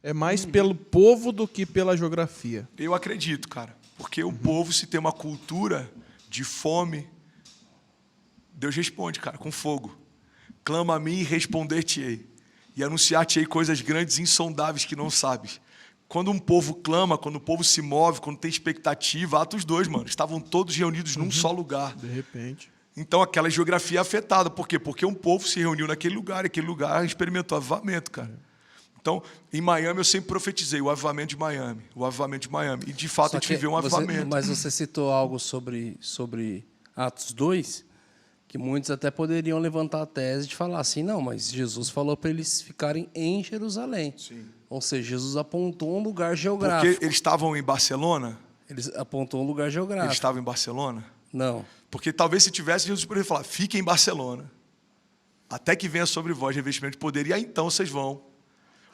É mais pelo povo do que pela geografia. Eu acredito, cara. Porque o povo, se tem uma cultura de fome, Deus responde, cara, com fogo. Clama a mim e responder-te-ei. E anunciar-te-ei coisas grandes e insondáveis que não sabes. Quando um povo clama, quando o povo se move, quando tem expectativa, Atos 2, mano, estavam todos reunidos num só lugar. De repente. Então aquela geografia é afetada. Por quê? Porque um povo se reuniu naquele lugar, e aquele lugar experimentou avivamento, cara. Então, em Miami, eu sempre profetizei o avivamento de Miami, o avivamento de Miami. E, de fato, a gente viveu um avivamento. Mas você citou algo sobre Atos 2, que muitos até poderiam levantar a tese de falar assim, não, mas Jesus falou para eles ficarem em Jerusalém. Sim. Ou seja, Jesus apontou um lugar geográfico. Porque eles estavam em Barcelona? Eles apontou um lugar geográfico. Eles estavam em Barcelona? Não. Porque talvez se tivesse, Jesus poderia falar, fiquem em Barcelona, até que venha sobre vós revestimento de poder, e aí então vocês vão.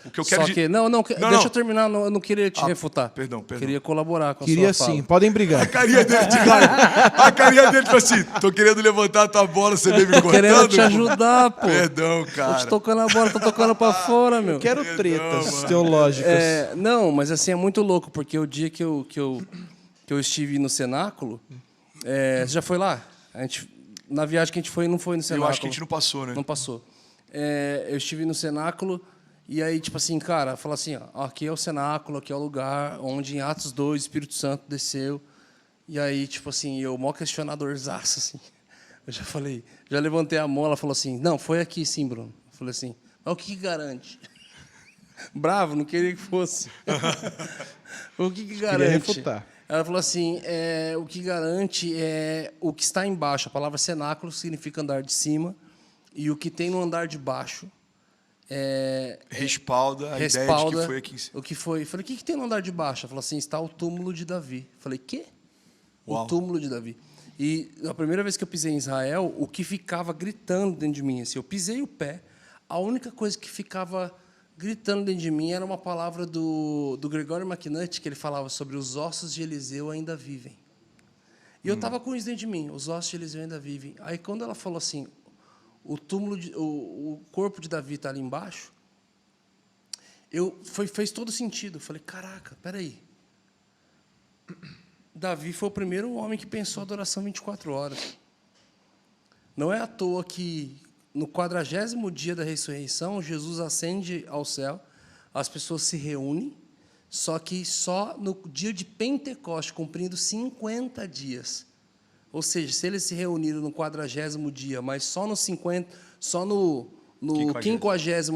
O que eu quero Só que, deixa eu terminar, eu não queria te refutar. Perdão. Queria colaborar com a Queria sua fala. sim, podem brigar. A carinha dele, tipo assim, tô querendo levantar a tua bola, você veio me cortando? Querendo te ajudar, pô. Perdão, cara. Tô te tocando a bola, tô tocando pra fora, meu. Quero tretas teológicas. Não, mas assim, é muito louco, porque o dia que eu estive no cenáculo, você já foi lá? Na viagem que a gente foi, não foi no cenáculo. Eu acho que a gente não passou, né? Não passou. Eu estive no cenáculo, e aí, tipo assim, cara, fala assim, ó, aqui é o cenáculo, aqui é o lugar onde em Atos 2 o Espírito Santo desceu. E aí, tipo assim, eu, mó questionadorzaço, assim. Eu já levantei a mão, ela falou assim, não, foi aqui sim, Bruno. Eu falei assim, mas o que garante? Bravo, não queria que fosse. O que garante? Queria refutar. Ela falou assim, o que garante é o que está embaixo. A palavra cenáculo significa andar de cima. E o que tem no andar de baixo respalda a ideia de que foi aqui em cima. O que foi? Eu falei, o que tem no andar de baixo? Ela falou assim, está o túmulo de Davi. Eu falei, quê? Uau. O túmulo de Davi. E a primeira vez que eu pisei em Israel, o que ficava gritando dentro de mim, assim, eu pisei o pé, a única coisa que ficava gritando dentro de mim era uma palavra do Gregório McNutt, que ele falava sobre os ossos de Eliseu ainda vivem. E eu estava com isso dentro de mim, os ossos de Eliseu ainda vivem. Aí, quando ela falou assim, o corpo de Davi está ali embaixo, fez todo sentido. Eu falei, caraca, peraí. Davi foi o primeiro homem que pensou a adoração 24 horas. Não é à toa que, no 40º dia da ressurreição, Jesus ascende ao céu, as pessoas se reúnem, só que só no dia de Pentecoste, cumprindo 50 dias. Ou seja, se eles se reuniram no 40º dia, mas só no 50º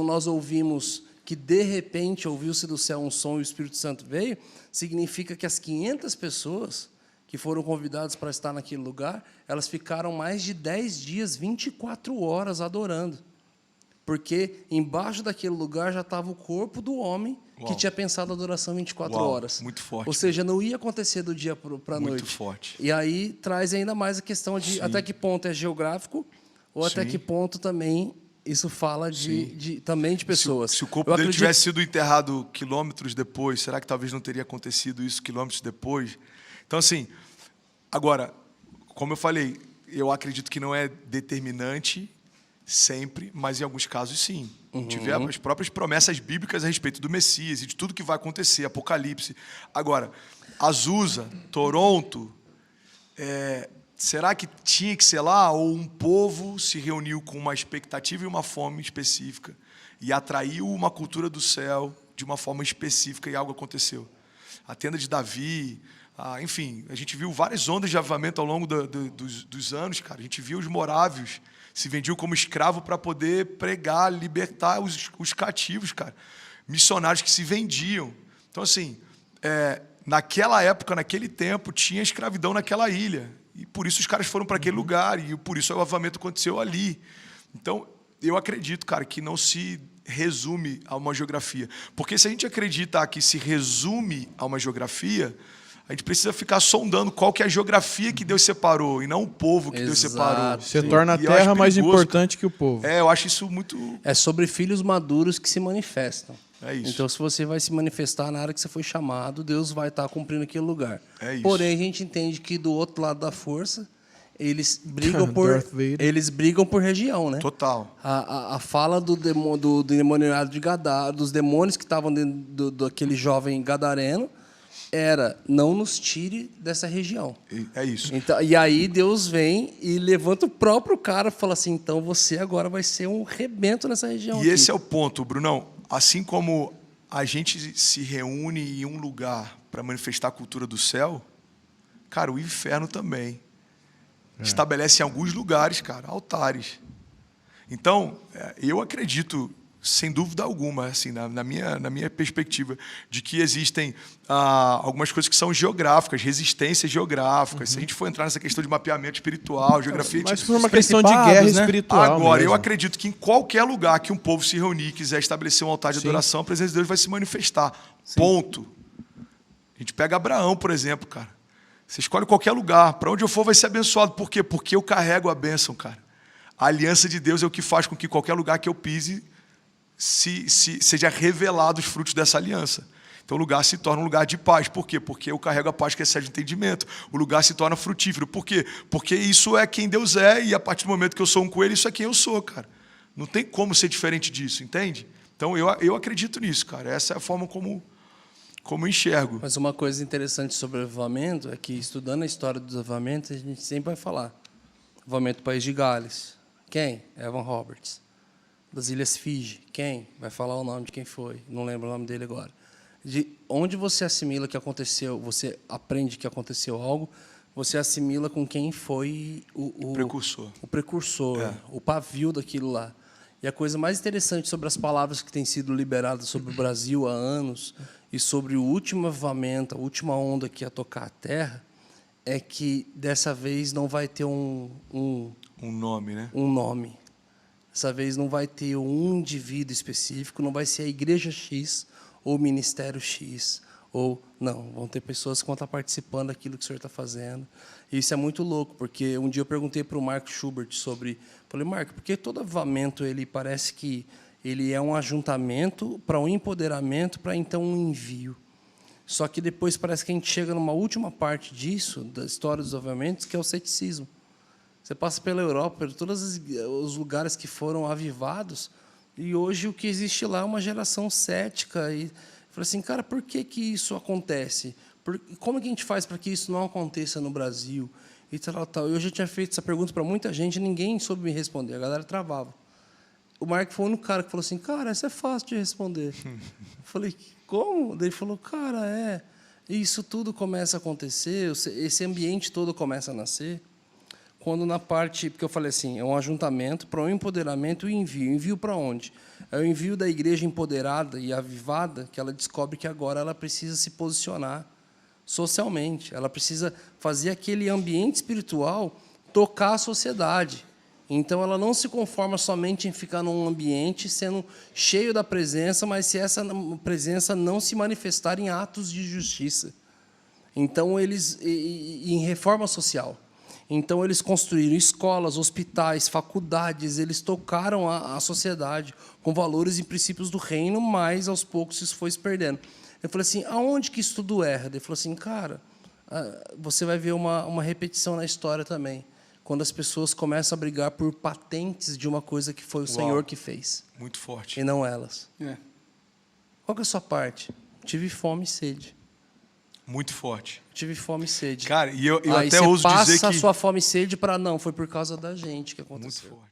nós ouvimos que, de repente, ouviu-se do céu um som e o Espírito Santo veio, significa que as 500 pessoas que foram convidadas para estar naquele lugar, elas ficaram mais de 10 dias, 24 horas adorando. Porque embaixo daquele lugar já estava o corpo do homem que tinha pensado a adoração 24 horas. Muito forte. Ou seja, não ia acontecer do dia para a noite. Muito forte. E aí traz ainda mais a questão de até que ponto é geográfico ou até que ponto também isso fala também de pessoas. Se o corpo dele tivesse sido enterrado quilômetros depois, será que talvez não teria acontecido isso quilômetros depois? Então, assim, agora, como eu falei, eu acredito que não é determinante sempre, mas em alguns casos sim. Tivemos as próprias promessas bíblicas a respeito do Messias e de tudo que vai acontecer, Apocalipse. Agora, Azusa, Toronto, será que tinha que ser lá? Ou um povo se reuniu com uma expectativa e uma fome específica e atraiu uma cultura do céu de uma forma específica e algo aconteceu? A tenda de Davi, enfim, a gente viu várias ondas de avivamento ao longo dos anos, cara. A gente viu os morávios se vendiam como escravo para poder pregar, libertar os cativos, cara. Missionários que se vendiam. Então, assim, naquela época, naquele tempo, tinha escravidão naquela ilha. E por isso os caras foram para aquele lugar, e por isso o avivamento aconteceu ali. Então, eu acredito, cara, que não se resume a uma geografia. Porque se a gente acredita que se resume a uma geografia, a gente precisa ficar sondando qual que é a geografia que Deus separou, e não o povo que Deus separou. Você torna a terra mais importante que o povo. Eu acho isso muito... É sobre filhos maduros que se manifestam. É isso. Então, se você vai se manifestar na área que você foi chamado, Deus vai estar cumprindo aquele lugar. É isso. Porém, a gente entende que do outro lado da força eles brigam por Darth Vader. eles brigam por região, né? Total. A fala do demoniado de Gadara, dos demônios que estavam dentro daquele jovem gadareno, era: não nos tire dessa região. É isso. Então, e aí Deus vem e levanta o próprio cara e fala assim: então você agora vai ser um rebento nessa região. E esse é o ponto, Brunão. Assim como a gente se reúne em um lugar para manifestar a cultura do céu, cara, o inferno também estabelece em alguns lugares, cara, altares. Então, eu acredito, sem dúvida alguma, assim, na minha perspectiva, de que existem algumas coisas que são geográficas, resistências geográficas. Se a gente for entrar nessa questão de mapeamento espiritual, geografia... Mas por uma questão de guerra espiritual. Agora, mesmo. eu acredito que em qualquer lugar que um povo se reunir e quiser estabelecer um altar de adoração, a presença de Deus vai se manifestar. Sim. Ponto. A gente pega Abraão, por exemplo, cara. Você escolhe qualquer lugar. Para onde eu for vai ser abençoado. Por quê? Porque eu carrego a bênção, cara. A aliança de Deus é o que faz com que qualquer lugar que eu pise seja revelado os frutos dessa aliança. Então o lugar se torna um lugar de paz. Por quê? Porque eu carrego a paz que excede o entendimento. O lugar se torna frutífero. Por quê? Porque isso é quem Deus é, e a partir do momento que eu sou um com Ele, isso é quem eu sou, cara. Não tem como ser diferente disso, entende? Então eu acredito nisso, cara. Essa é a forma como eu enxergo. Mas uma coisa interessante sobre o avivamento é que, estudando a história dos avivamentos, a gente sempre vai falar: avivamento do País de Gales. Quem? Evan Roberts. Das Ilhas Fiji. Quem? Vai falar o nome de quem foi. Não lembro o nome dele agora. De onde você assimila que aconteceu, você aprende que aconteceu algo, você assimila com quem foi o precursor. O precursor, o pavio daquilo lá. E a coisa mais interessante sobre as palavras que têm sido liberadas sobre o Brasil há anos e sobre o último avivamento, a última onda que ia tocar a terra, é que dessa vez não vai ter um nome, né? Um nome. Dessa vez não vai ter um indivíduo específico, não vai ser a igreja X ou o ministério X. Ou, não, vão ter pessoas que vão estar participando daquilo que o senhor está fazendo. E isso é muito louco, porque um dia eu perguntei para o Marco Schubert sobre... Falei: Marco, por que todo avivamento ele parece que ele é um ajuntamento para um empoderamento, para então um envio? Só que depois parece que a gente chega numa última parte disso, da história dos avivamentos, que é o ceticismo. Você passa pela Europa, por todos os lugares que foram avivados, e hoje o que existe lá é uma geração cética. E falei assim: cara, por que isso acontece? Como que a gente faz para que isso não aconteça no Brasil? E tal, tal. Eu já tinha feito essa pergunta para muita gente, e ninguém soube me responder, a galera travava. O Marco foi o único cara que falou assim: cara, isso é fácil de responder. Eu falei: como? Daí ele falou: cara, isso tudo começa a acontecer, esse ambiente todo começa a nascer, quando na parte, porque eu falei assim, é um ajuntamento para um empoderamento e envio. Envio para onde? É o envio da igreja empoderada e avivada, que ela descobre que agora ela precisa se posicionar socialmente. Ela precisa fazer aquele ambiente espiritual tocar a sociedade. Então, ela não se conforma somente em ficar num ambiente sendo cheio da presença, mas se essa presença não se manifestar em atos de justiça. Então, em reforma social. Então, eles construíram escolas, hospitais, faculdades, eles tocaram a sociedade com valores e princípios do reino, mas, aos poucos, isso foi se perdendo. Eu falei assim: aonde que isso tudo erra? Ele falou assim: cara, você vai ver uma repetição na história também, quando as pessoas começam a brigar por patentes de uma coisa que foi o Senhor que fez. Muito forte. E não elas. Qual que é a sua parte? Tive fome e sede. Muito forte. Tive fome e sede. Cara, e eu aí até ouso dizer que... passa a sua fome e sede para... Não, foi por causa da gente que aconteceu. Muito forte.